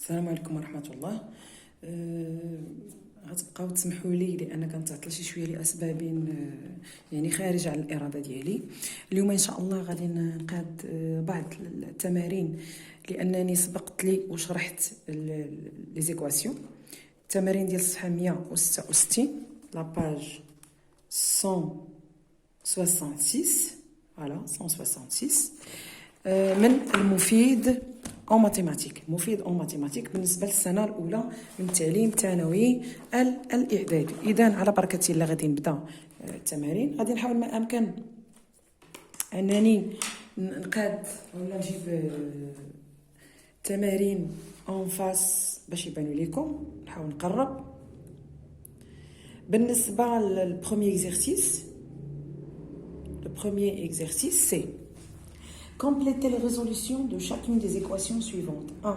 السلام عليكم ورحمة الله. غتبقاو تسمحوا لي لان كنتعطل شي شويه لاسباب يعني خارج عن الاراده ديالي. اليوم ان شاء الله غادي نقاد بعض التمارين لانني سبقت لي وشرحت لي زيكواسيون. التمارين ديال الصفحه 166 لاباج 166 فوالا 166 من المفيد او ماتيماتيك. مفيد او ماتيماتيك بالنسبه للسنه الاولى من التعليم الثانوي الاعدادي. اذا على بركه الله غادي نبدا التمارين. غادي نحاول ما امكن انني نقاد ولا نجيب تمارين اون فاس باش يبانوا لكم. نحاول نقرب. بالنسبه للبروميير اكزرسيس، le premier exercice c'est compléter les résolutions de chacune des équations suivantes. 1.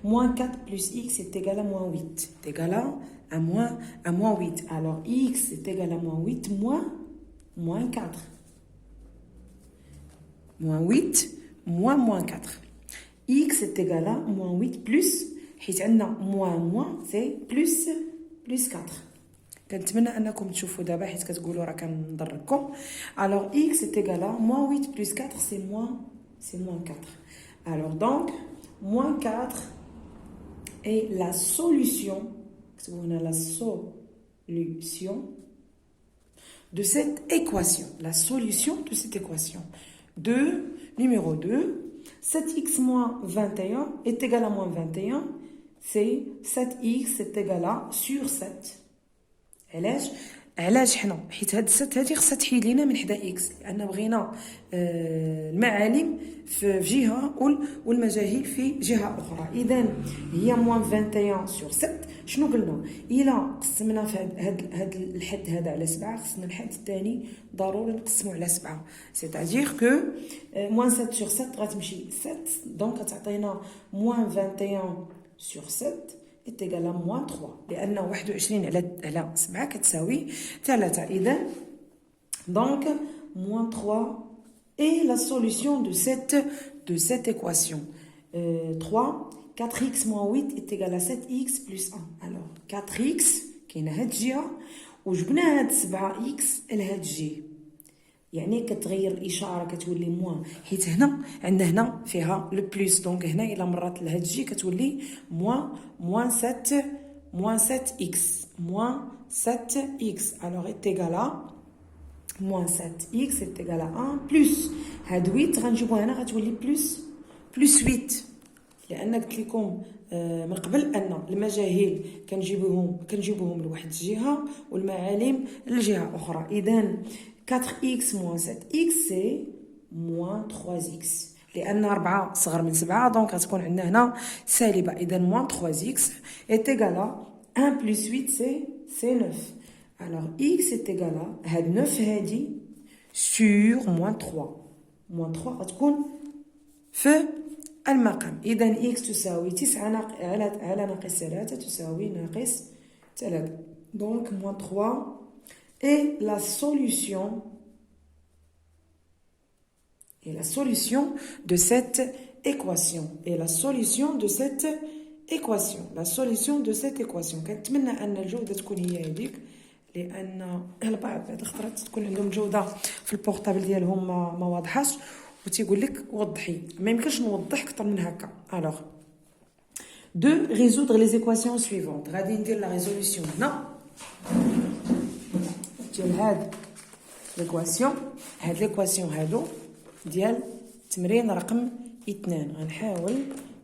Moins 4 plus x est égal à moins 8. C'est égal à moins 8. Alors, x est égal à moins 8 moins 4. Moins 8 moins 4. X est égal à moins 8 plus, moins, c'est plus 4. كنتمنى انكم تشوفوا دابا حيت كتقولوا راه كنضركم. alors x est égal à moins 8 plus 4 c'est moins 4. alors donc moins 4 est la solution, la solution de cette équation. La solution de cette équation. Numéro 2, 7x moins 21 est égal à moins 21. C'est 7x est égal à sur 7. علاش حنا حيت هاد الست هادي خصها تحيد لينا من حدا اكس لان بغينا المعالم في جهه والمجاهيل في جهه اخرى. اذا هي موان 21 سور 7. شنو قلنا؟ الا قسمنا في هاد الحد هذا على 7 خصنا الحد الثاني ضروري نقسموه على 7. سيتادير كو موان 7 سور 7 غتمشي 7 دونك غتعطينا موان 21 سور 7 est égal à moins 3 لأن 21 على 7 كتساوي 3. إذا donc moins 3 est la solution de cette équation. 3 4x moins 8 est égal à 7x plus 1. alors 4x كاينه هاد الجهه وجبنا هاد 7x لهاد الجهه يعني كتغير الاشاره كتولي موان حيت هنا عندنا هنا فيها لو بلس دونك هنا الا مرات لهاد الجي كتولي موان 7 اكس alors est égal à moins 7x est égal à 1 plus هاد 8 غنجيبوها هنا غتولي بلس 8 لان قلت لكم من قبل ان المجاهيل كنجيبوهم لواحد الجهه والمعالم لجهه اخرى. اذا 4x moins 7x c'est moins 3x لأن 4 صغر من 7 دونك غتكون عندنا هنا سالبة. إذا moins 3x est égal à 1 plus 8 c'est 9. alors x est égal à هاد 9 هادي sur moins 3. moins 3 غتكون في المقام. إذا x تساوي 9 على ناقص 3 تساوي ناقص 3. donc moins 3 et la solution de cette équation. كنتمنى ان الجوده تكون هي هذيك لان البعض بعض الخطرات تكون عندهم جوده في البورطابل ديالهم ما واضحاش وتيقول لك وضحي. ما يمكنش نوضح اكثر من هكا. alors de résoudre les équations suivantes. غادي ندير لا ريزوليسيون هنا ديال هاد ليكواسيون هادو ديال التمرين رقم 2. غنحاول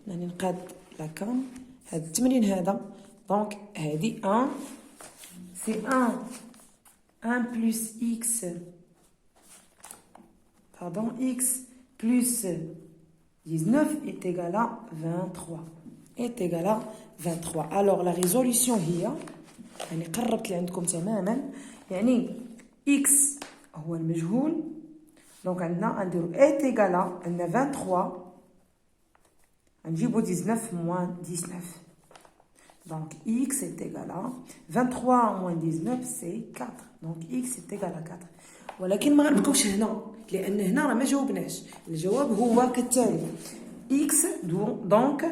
انني نقاد لاكام هاد التمرين هذا. دونك هادي 1 سي 1 بلس x x plus 19 est égal à 23. alors la résolution هي يعني قربت لي عندكم تماما. يعني x هو المجهول دونك عندنا نديرو est égal à عندنا 23 نجيبو 19 moins 19 donc x est égal à 23 moins 19 c'est 4 donc x est égal à 4. ولكن ما غنبقاوش هنا لان هنا راه ما جاوبناش. الجواب هو كالتالي x donc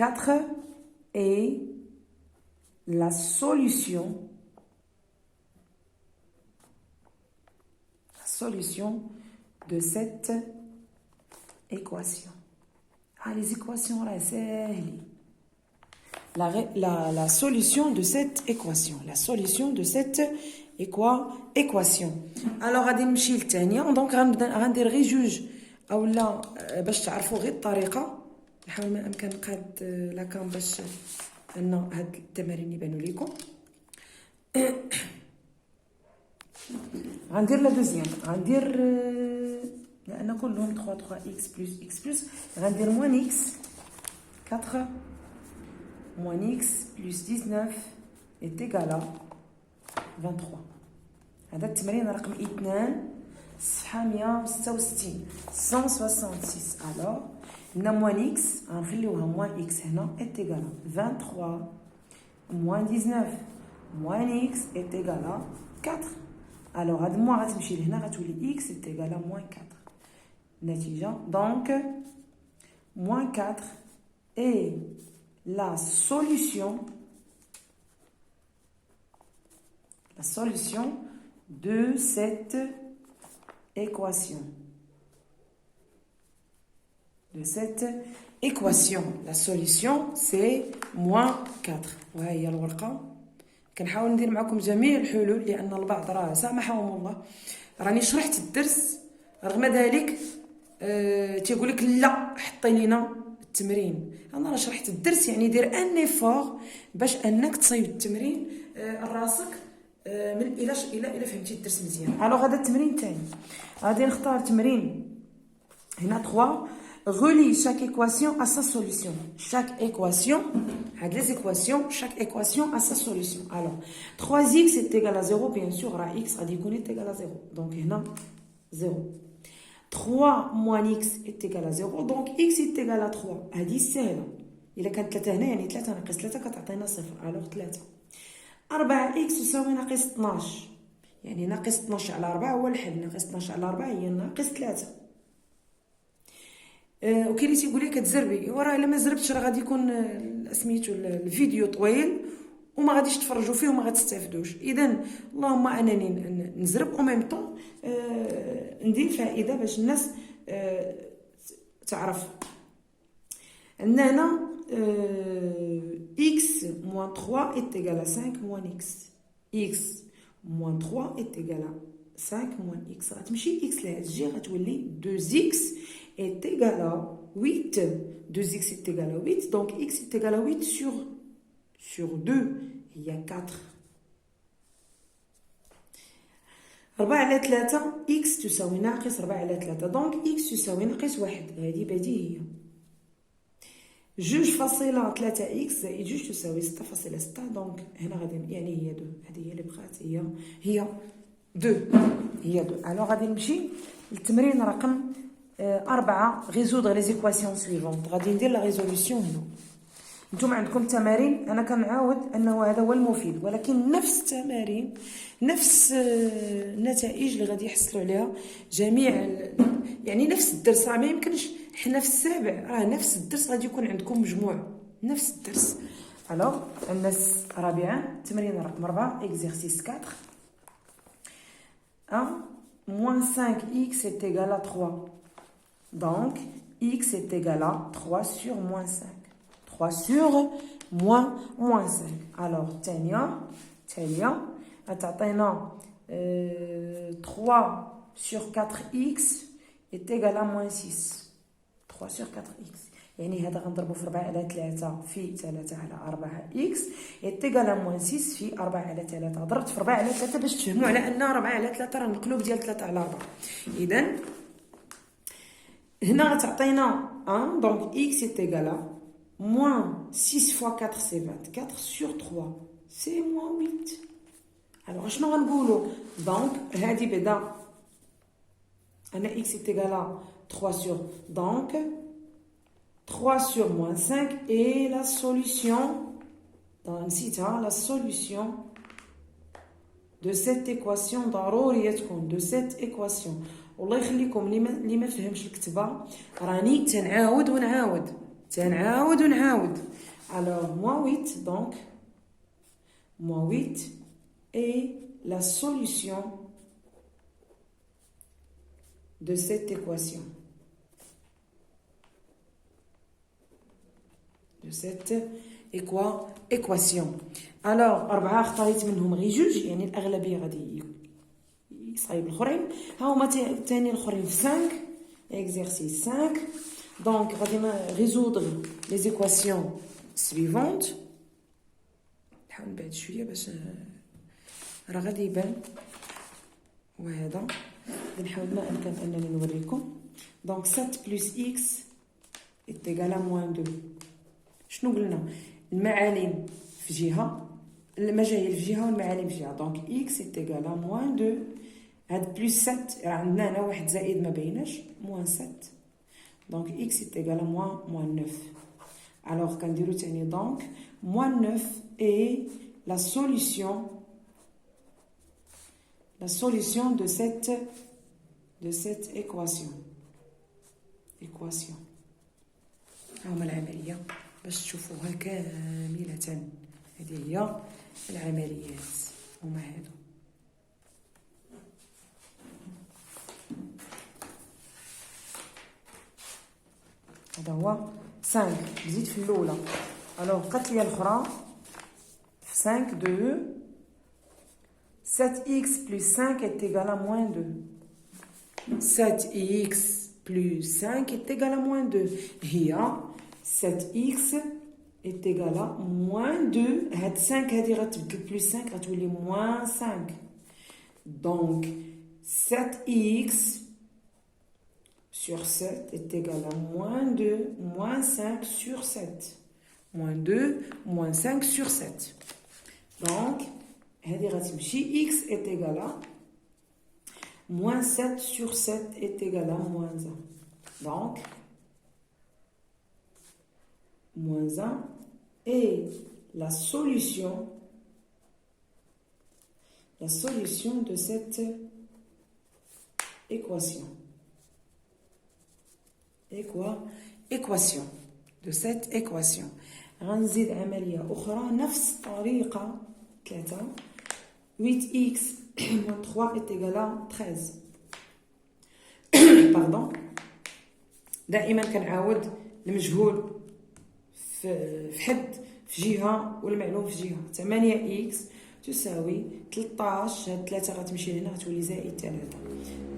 4 est la solution de cette équation. Ah, les équations là, c'est la solution de cette équation. La solution de cette équation. Alors, غادي نمشي للثانية. دونك غندير غير جوج اولا باش تعرفوا غير الطريقة. نحاول ما امكن نقاد لاكام باش ان هاد التمارين يبانوا لكم. غندير لا دوزيام. غندير لان كلهم 3 x plus x plus. غندير moins x 4 moins x plus 19 est égal à 23. هذا التمرين رقم 2 صفحة 166 166. alors هنا moins x غنخليوها moins x هنا est égal à 23 moins 19 moins x est égal à 4. alors هاد moins غتمشي لهنا غتولي x est égal à moins 4. النتيجة donc moins 4 est la solution de cette équation. La solution c'est moins 4. وهي الورقة. كنحاول ندير معكم جميع الحلول لأن البعض راه سامحهم الله راني شرحت الدرس رغم ذلك تيقول لك لا حطي لينا التمرين. انا راه شرحت الدرس يعني دير ان ايفور باش انك تصايب التمرين راسك من الى فهمتي الدرس مزيان. الوغ هذا التمرين الثاني غادي نختار تمرين هنا 3 relie chaque équation à sa solution. Chaque équation هاد les équations chaque équation a sa solution. alors 3x est égal à 0 bien sûr راه x غادي يكون égal à 0 donc هنا 0. 3 moins x est égal à 0 donc x est égal à 3. هذه سهله. الا كانت 3 هنا يعني 3 ناقص 3 كتعطينا 0. الوغ 3 4 x تساوي ناقص 12 يعني ناقص 12 على 4 هو الحل. ناقص 12 على 4 هي ناقص 3. وكاين اللي تيقول لي كتزربي وراه الا ما زربتش راه غادي يكون سميتو الفيديو طويل وما غاديش تفرجوا فيه وما غتستافدوش. اذا اللهم انني نزرب او ميم طون ندير فائده باش الناس تعرف. عندنا x moins 3 est égal à 5 moins x. x moins 3 est égal à 5 moins x. غتمشي x لهاد الجهه غتولي 2x est égal à 8. 2x est égal à 8 donc x est égal à 8 sur 2 il y a 4. 4 على 3 x تساوي ناقص 4 على 3 دونك x تساوي ناقص 1. هذه بديهيه. 2.3x زائد 2 تساوي 6.6 دونك هنا غادي يعني هي 2. هذه هي اللي بقات هي 2. الوغ غادي نمشي للتمرين رقم 4 résoudre les équations suivantes. غادي ندير لا ريزوليوشن هنا. نتوما عندكم تمارين انا كنعاود انه هذا هو المفيد ولكن نفس التمارين نفس النتائج اللي غادي يحصلوا عليها جميع يعني نفس الدرس. راه ما يمكنش حنا في السابع راه نفس الدرس غادي يكون عندكم مجموع نفس الدرس. الوغ الناس رابعا تمرين رقم 4 exercice 4 moins 5x est égal à 3 donc x est égal à 3 sur moins 5. 3 sur moins 5. alors تالية غتعطينا 3 sur 4x est égal à moins 6. 3 sur 4x يعني هذا غنضربو في 4 على 3 في 3 على 4 x est égal à moins 6 في 4 على 3. ضربت في 4 على 3 باش تفهموا على ان 4 على 3 راه مقلوب ديال 3 على 4. اذا هنا غتعطينا 1 donc x est égal à moins 6 fois 4 c'est 24 sur 3 c'est moins 8. alors شنو غنقولوا donc هذه بدا انا x est égal à 3 sur donc 3 sur moins 5 et la solution نسيتها la solution de cette équation ضروري تكون de cette équation. والله يخليكم اللي ما فهمش الكتابه راني تنعاود ونعاود Alors, moins 8, donc, moins 8 est la solution de cette équation. De cette équation. Alors 4 اختاريت منهم غير جوج يعني الاغلبيه غادي يصايب الاخرين ها هما ثاني الاخرين في 5 exercice 5 donc غادي résoudre les équations suivantes نحاول نبعد شويه باش راه غادي يبان وهذا نحاول ما امكن انني نوريكم donc 7 plus x est égal à moins 2 شنو قلنا المعالم في جهه المجاهيل في جهه والمعالم في جهه دونك x est égal à moins 2 هاد بلس 7 راه عندنا هنا واحد زائد ما بيناش moins 7 دونك x est égal à moins 9 alors كنديرو ثاني دونك moins 9 est la solution de cette équation ها هما العمليه باش تشوفوها كاملة هذه هي العمليات هما هادو هذا هو 5 نزيد في الاولى الوغ بقات لي الاخرى 5 2 7x plus 5 est égal à moins 2 7x plus 5 est égal à moins 2 هي 7x est égal à moins 2 هاد 5 هادي غتبدل بلس 5 غتولي moins 5 donc 7x sur 7 est égal à moins 2 moins 5 sur 7 moins 2 moins 5 sur 7 donc هادي غتمشي x est égal à moins 7 sur 7 est égal à moins 1 donc moins 1 est la solution de cette équation. Équation de cette équation. غنزيد عملية أخرى نفس الطريقة 3 8x moins 3 est égal à 13 pardon دائما كنعاود المجهول في حد في جهه والمعلوم في جهه 8x تساوي 13 هاد 3 غتمشي لهنا غتولي زائد 3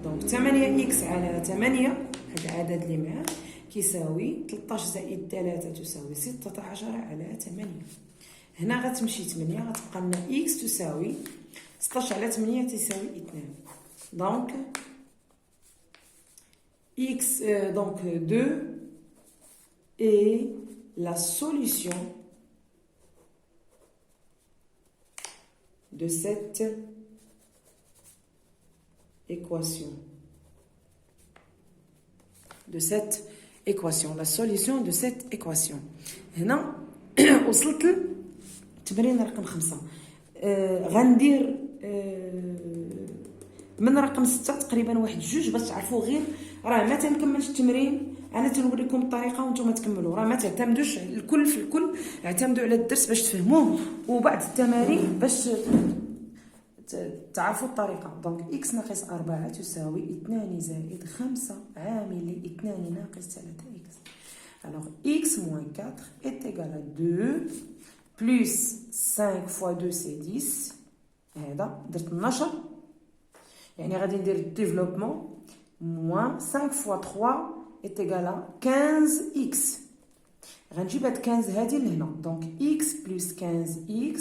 دونك 8x على 8 هاد العدد اللي معاه كيساوي 13 زائد 3 تساوي 16 على 8 هنا غتمشي 8 غتبقى لنا x تساوي 16 على 8 تساوي 2 دونك x donc 2 est la solution de cette équation. La solution de cette équation. هنا وصلت للتمرين رقم 5 غندير من رقم 6 تقريبا واحد جوج باش تعرفوا غير راه ما تنكملش التمرين انا تنوريكم الطريقه وانتم تكملوا راه ما تعتمدوش الكل في الكل اعتمدوا على الدرس باش تفهموه وبعد التمارين باش تعرفوا الطريقه دونك x ناقص 4 تساوي 2 زائد 5 عامل 2 ناقص 3x alors x moins 4 est égal à 2 plus 5 fois 2 c'est 10 هذا درت النشر يعني غادي ندير الديفلوبمون moins 5 fois 3 est égal à 15x غنجيب هاد 15 هادي لهنا دونك x plus 15x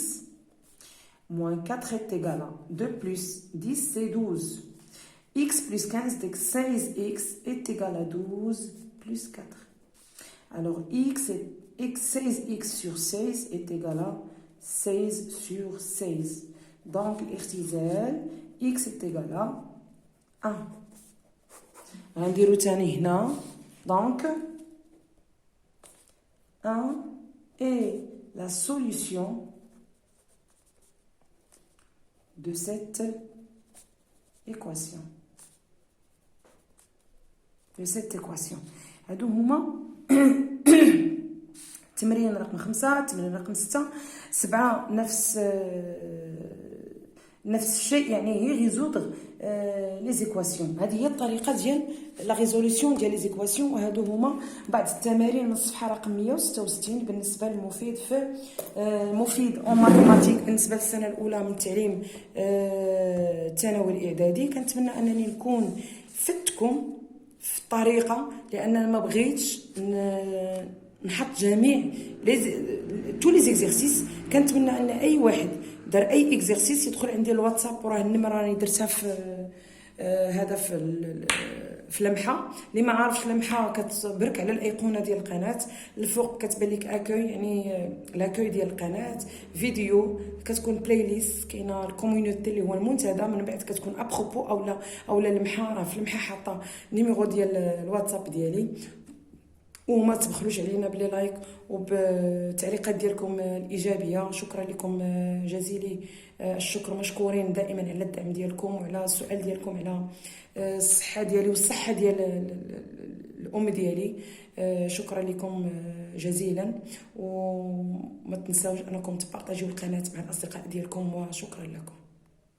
moins 4 est égal à 2 plus 10 c'est 12 x plus 15 donc 16x est égal à 12 plus 4 alors x 16x sur 16 est égal à 16 sur 16 donc الاختزال x est égal à 1 غنديرو تاني هنا donc 1 est la solution de cette équation هادو هما التمرين رقم 5، التمرين رقم 6، 7 نفس الشيء، يعني هي ريزودغ لي زيكواسيون. هذه هي الطريقه ديال لا ريزوليسيون ديال لي زيكواسيون. وهادو هما بعض التمارين من الصفحه رقم 166 بالنسبه للمفيد في مفيد اون ماتيماتيك بالنسبه للسنه الاولى من التعليم الثانوي الاعدادي. كنتمنى انني نكون فدتكم في الطريقه، لان انا ما بغيتش نحط جميع تو لي زيكزارسيس. كنتمنى ان اي واحد دار اي اكزرسيس يدخل عندي الواتساب، وراه النمره راني درتها في هذا في لمحه. اللي ما عارفش لمحه كتبرك على الايقونه ديال القناه، الفوق كتبان لك اكوي، يعني لاكوي ديال القناه، فيديو كتكون بلاي ليست، كاينه الكوميونيتي اللي هو المنتدى، من بعد كتكون ابروبو اولا لمحه. راه في لمحه حاطه نيميرو ديال الواتساب ديالي. وما تبخلوش علينا بلي لايك وبالتعليقات ديالكم الايجابيه. شكرا لكم جزيلي الشكر، مشكورين دائما على الدعم ديالكم وعلى السؤال ديالكم على الصحه ديالي والصحه ديال الام ديالي. شكرا لكم جزيلا، وما تنساوش انكم تبارطاجيو القناه مع الاصدقاء ديالكم، وشكرا لكم.